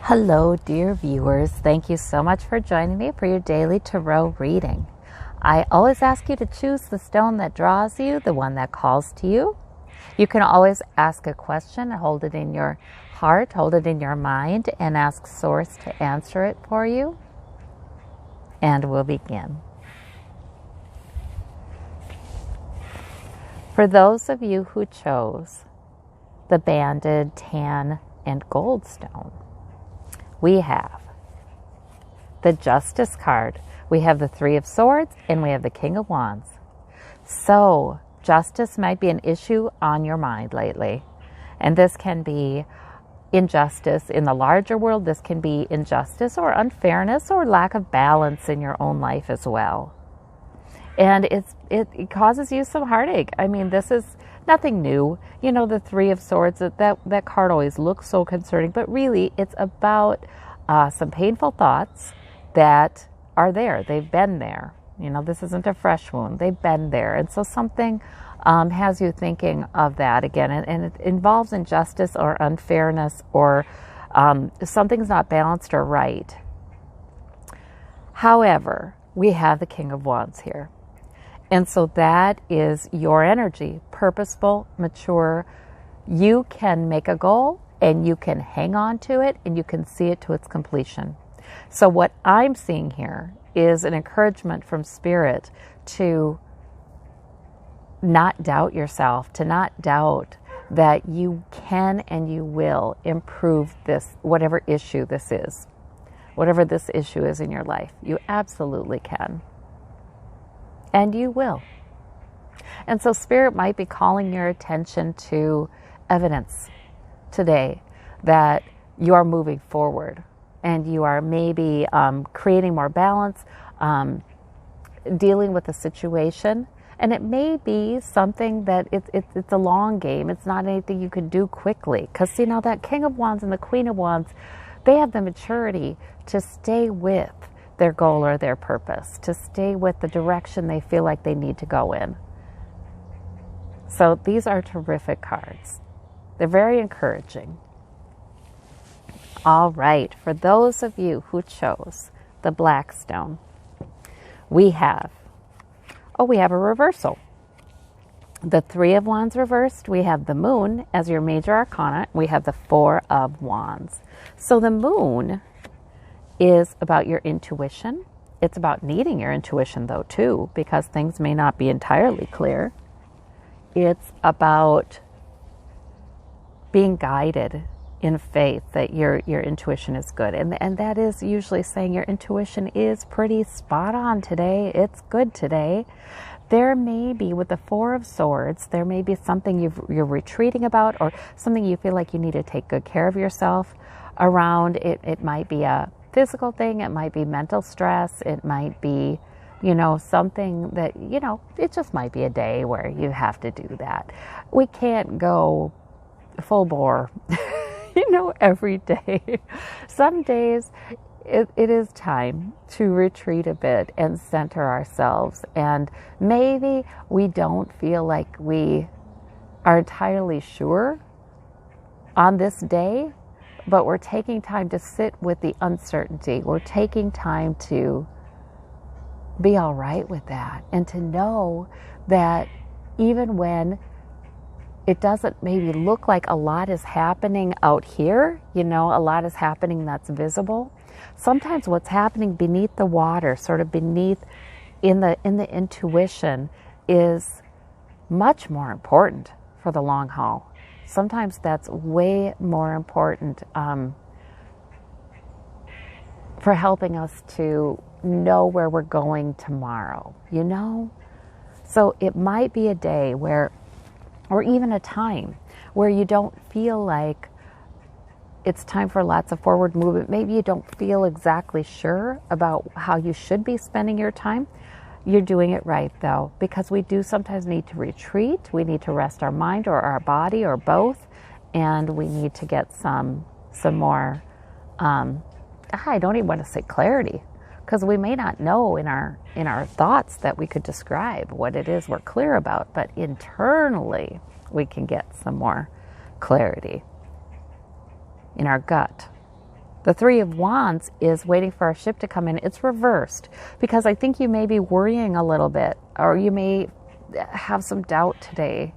Hello, dear viewers. Thank you so much for joining me for your daily tarot reading. I always ask you to choose the stone that draws you, the one that calls to you. You can always ask a question, hold it in your heart, hold it in your mind, and ask Source to answer it for you. And we'll begin. For those of you who chose the banded tan and gold stone, we have the Justice card, we have the Three of Swords, and we have the King of Wands. So justice might be an issue on your mind lately, and this can be injustice in the larger world. This can be injustice or unfairness or lack of balance in your own life as well. And it causes you some heartache. I mean, this is nothing new. You know, the Three of Swords, that card always looks so concerning, but really it's about some painful thoughts that are there. They've been there. You know, this isn't a fresh wound. They've been there. And so something has you thinking of that again. And it involves injustice or unfairness or something's not balanced or right. However, we have the King of Wands here. And so that is your energy, purposeful, mature. You can make a goal and you can hang on to it and you can see it to its completion. So what I'm seeing here is an encouragement from Spirit to not doubt yourself, to not doubt that you can and you will improve this, whatever issue this is, whatever this issue is in your life. You absolutely can. And you will. And so Spirit might be calling your attention to evidence today that you are moving forward and you are maybe creating more balance, dealing with a situation. And it may be something that it's a long game. It's not anything you can do quickly. Because, you know, that King of Wands and the Queen of Wands, they have the maturity to stay with their goal or their purpose, to stay with the direction they feel like they need to go in. So these are terrific cards. They're very encouraging. All right, for those of you who chose the black stone, we have a reversal. The Three of Wands reversed. We have the Moon as your major arcana. We have the Four of Wands. So the Moon is about your intuition. It's about needing your intuition though too, because things may not be entirely clear. It's about being guided in faith that your intuition is good. And that is usually saying your intuition is pretty spot on today. It's good today. There may be, with the Four of Swords, there may be something you're retreating about or something you feel like you need to take good care of yourself around. It might be a physical thing, it might be mental stress, it might be, you know, something that, you know, it just might be a day where you have to do that. We can't go full bore, you know, every day. Some days it is time to retreat a bit and center ourselves. And maybe we don't feel like we are entirely sure on this day, but we're taking time to sit with the uncertainty. We're taking time to be all right with that and to know that even when it doesn't maybe look like a lot is happening out here, you know, a lot is happening that's visible. Sometimes what's happening beneath the water, sort of beneath in the intuition, is much more important for the long haul. Sometimes that's way more important for helping us to know where we're going tomorrow, you know? So it might be a day where, or even a time where you don't feel like it's time for lots of forward movement. Maybe you don't feel exactly sure about how you should be spending your time. You're doing it right though, because we do sometimes need to retreat. We need to rest our mind or our body or both, and we need to get some more, I don't even want to say clarity, because we may not know in our thoughts that we could describe what it is we're clear about, but internally we can get some more clarity in our gut. The Three of Wands is waiting for our ship to come in. It's reversed because I think you may be worrying a little bit, or you may have some doubt today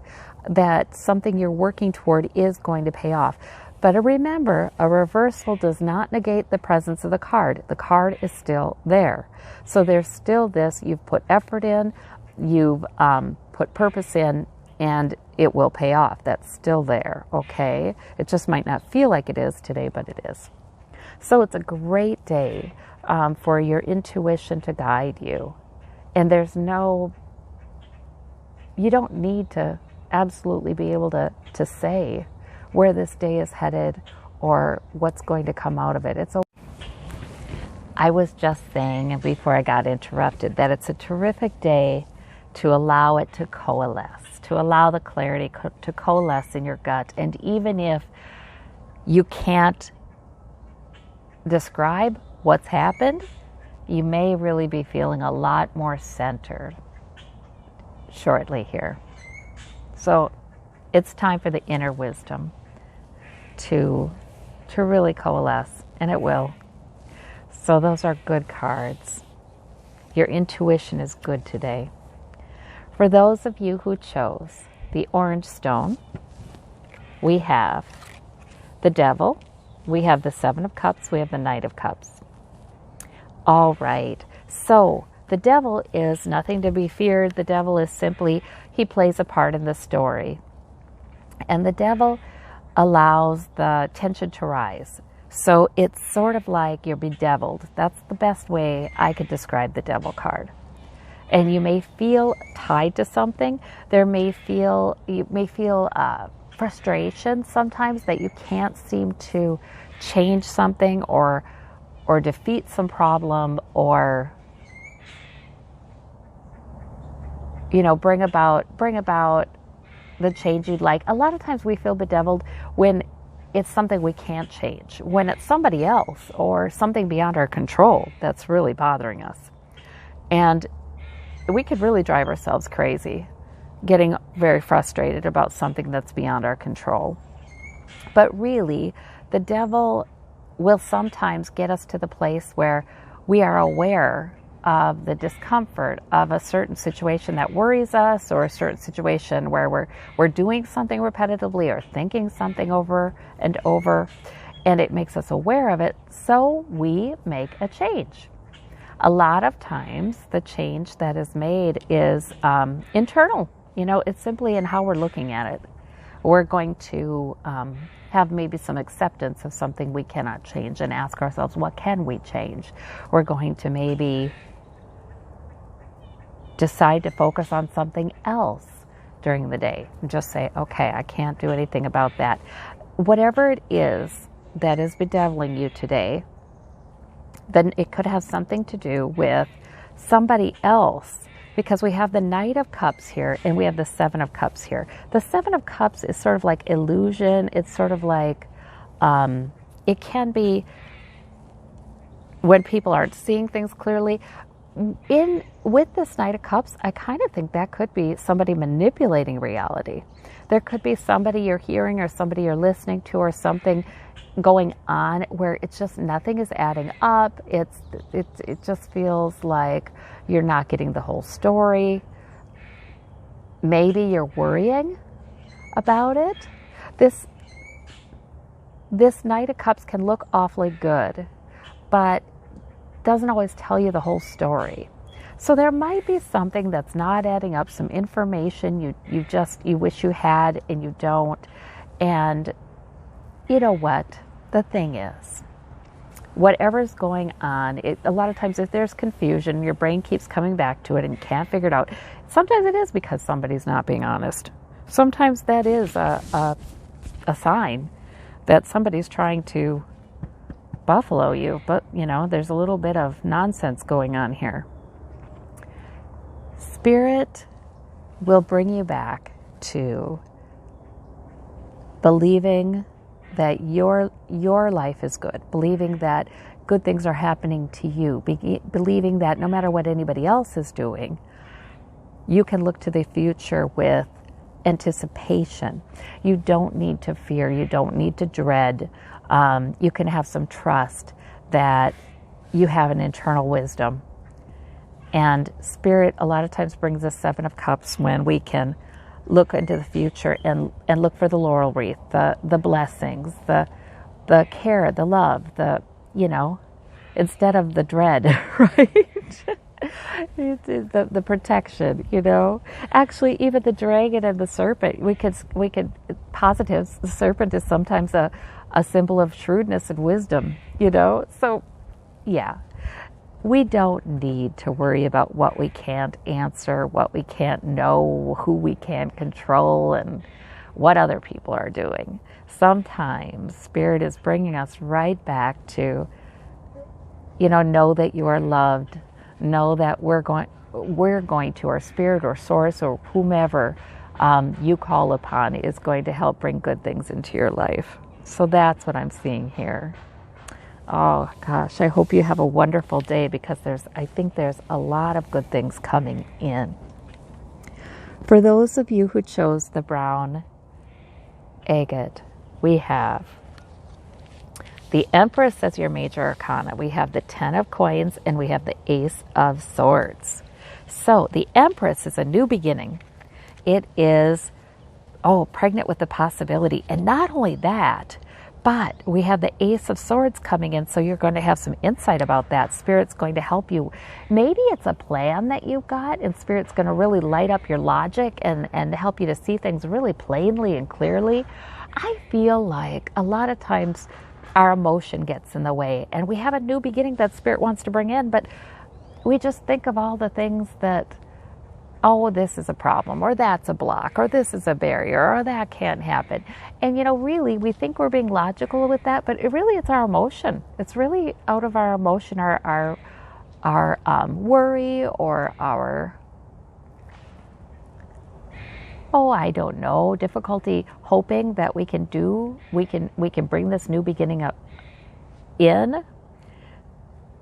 that something you're working toward is going to pay off. But remember, a reversal does not negate the presence of the card. The card is still there. So there's still this, you've put effort in, you've put purpose in, and it will pay off. That's still there, okay? It just might not feel like it is today, but it is. So it's a great day for your intuition to guide you. And there's no, you don't need to absolutely be able to say where this day is headed or what's going to come out of it. I was just saying before I got interrupted that it's a terrific day to allow it to coalesce, to allow the clarity to coalesce in your gut. And even if you can't describe what's happened, you may really be feeling a lot more centered shortly here. So it's time for the inner wisdom to really coalesce, and it will. So those are good cards. Your intuition is good today. For those of you who chose the orange stone, we have the Devil, we have the Seven of Cups, we have the Knight of Cups. All right, so the Devil is nothing to be feared. The Devil is simply, he plays a part in the story. And the Devil allows the tension to rise. So it's sort of like you're bedeviled. That's the best way I could describe the Devil card. And you may feel tied to something. You may feel frustration sometimes that you can't seem to change something or defeat some problem or bring about the change you'd like. A lot of times we feel bedeviled when it's something we can't change, when it's somebody else or something beyond our control that's really bothering us. And we could really drive ourselves crazy, getting very frustrated about something that's beyond our control. But really, the Devil will sometimes get us to the place where we are aware of the discomfort of a certain situation that worries us, or a certain situation where we're doing something repetitively or thinking something over and over, and it makes us aware of it, so we make a change. A lot of times the change that is made is internal. It's simply in how we're looking at it. We're going to have maybe some acceptance of something we cannot change and ask ourselves, what can we change? We're going to maybe decide to focus on something else during the day and just say, okay, I can't do anything about that. Whatever it is that is bedeviling you today, then it could have something to do with somebody else, because we have the Knight of Cups here and we have the Seven of Cups here. The Seven of Cups is sort of like illusion. It's sort of like, it can be when people aren't seeing things clearly. With this Knight of Cups, I kind of think that could be somebody manipulating reality. There could be somebody you're hearing or somebody you're listening to or something going on where it's just nothing is adding up. It just feels like you're not getting the whole story. Maybe you're worrying about it. This Knight of Cups can look awfully good, but doesn't always tell you the whole story. So there might be something that's not adding up, some information you wish you had and you don't. And you know what? The thing is, whatever's going on, a lot of times if there's confusion, your brain keeps coming back to it and can't figure it out. Sometimes it is because somebody's not being honest. Sometimes that is a sign that somebody's trying to buffalo you, but there's a little bit of nonsense going on here. Spirit will bring you back to believing that your life is good, believing that good things are happening to you, believing that no matter what anybody else is doing, you can look to the future with anticipation. You don't need to fear, you don't need to dread. You can have some trust that you have an internal wisdom. And Spirit a lot of times brings us 7 of Cups when we can look into the future and look for the laurel wreath, the blessings, the care, the love, instead of the dread, right? the protection, Actually, even the dragon and the serpent, we could positives. The serpent is sometimes a symbol of shrewdness and wisdom, So, yeah, we don't need to worry about what we can't answer, what we can't know, who we can't control, and what other people are doing. Sometimes Spirit is bringing us right back to, know that you are loved. Know that we're going to, or Spirit or Source or whomever you call upon is going to help bring good things into your life. So that's what I'm seeing here. Oh gosh, I hope you have a wonderful day, because I think there's a lot of good things coming in. For those of you who chose the brown agate, we have the Empress as your major arcana. We have the 10 of coins, and we have the Ace of Swords. So the Empress is a new beginning. It is, pregnant with the possibility. And not only that, but we have the Ace of Swords coming in, so you're going to have some insight about that. Spirit's going to help you. Maybe it's a plan that you've got, and Spirit's going to really light up your logic and help you to see things really plainly and clearly. I feel like a lot of times our emotion gets in the way, and we have a new beginning that Spirit wants to bring in, but we just think of all the things that, this is a problem, or that's a block, or this is a barrier, or that can't happen. And really, we think we're being logical with that, but it's our emotion. It's really out of our emotion, our worry, or our I don't know, difficulty hoping that we can bring this new beginning up in.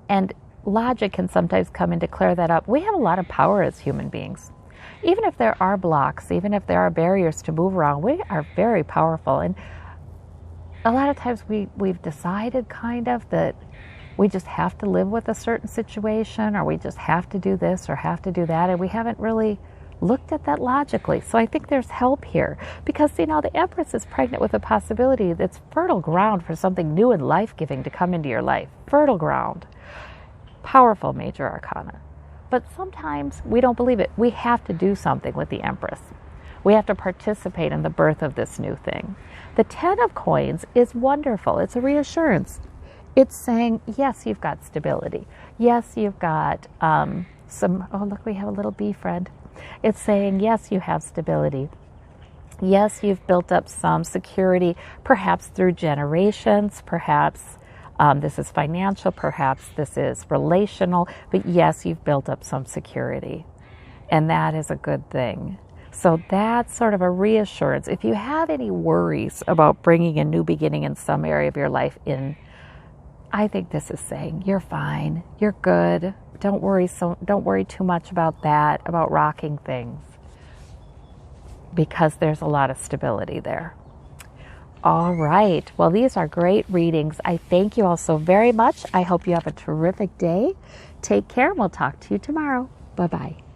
And logic can sometimes come in to clear that up. We have a lot of power as human beings. Even if there are blocks, even if there are barriers to move around, we are very powerful. And a lot of times we've decided kind of that we just have to live with a certain situation, or we just have to do this or have to do that, and we haven't really looked at that logically. So I think there's help here, because the Empress is pregnant with a possibility that's fertile ground for something new and life-giving to come into your life. Fertile ground. Powerful major arcana. But sometimes we don't believe it. We have to do something with the Empress. We have to participate in the birth of this new thing. The 10 of coins is wonderful. It's a reassurance. It's saying, yes, you've got stability. Yes, you've got look, we have a little bee friend. It's saying, yes, you have stability. Yes, you've built up some security, perhaps through generations, perhaps this is financial, perhaps this is relational, but yes, you've built up some security. And that is a good thing. So that's sort of a reassurance. If you have any worries about bringing a new beginning in some area of your life in, I think this is saying, you're fine, you're good. Don't worry too much about that, about rocking things, because there's a lot of stability there. All right. Well, these are great readings. I thank you all so very much. I hope you have a terrific day. Take care, and we'll talk to you tomorrow. Bye-bye.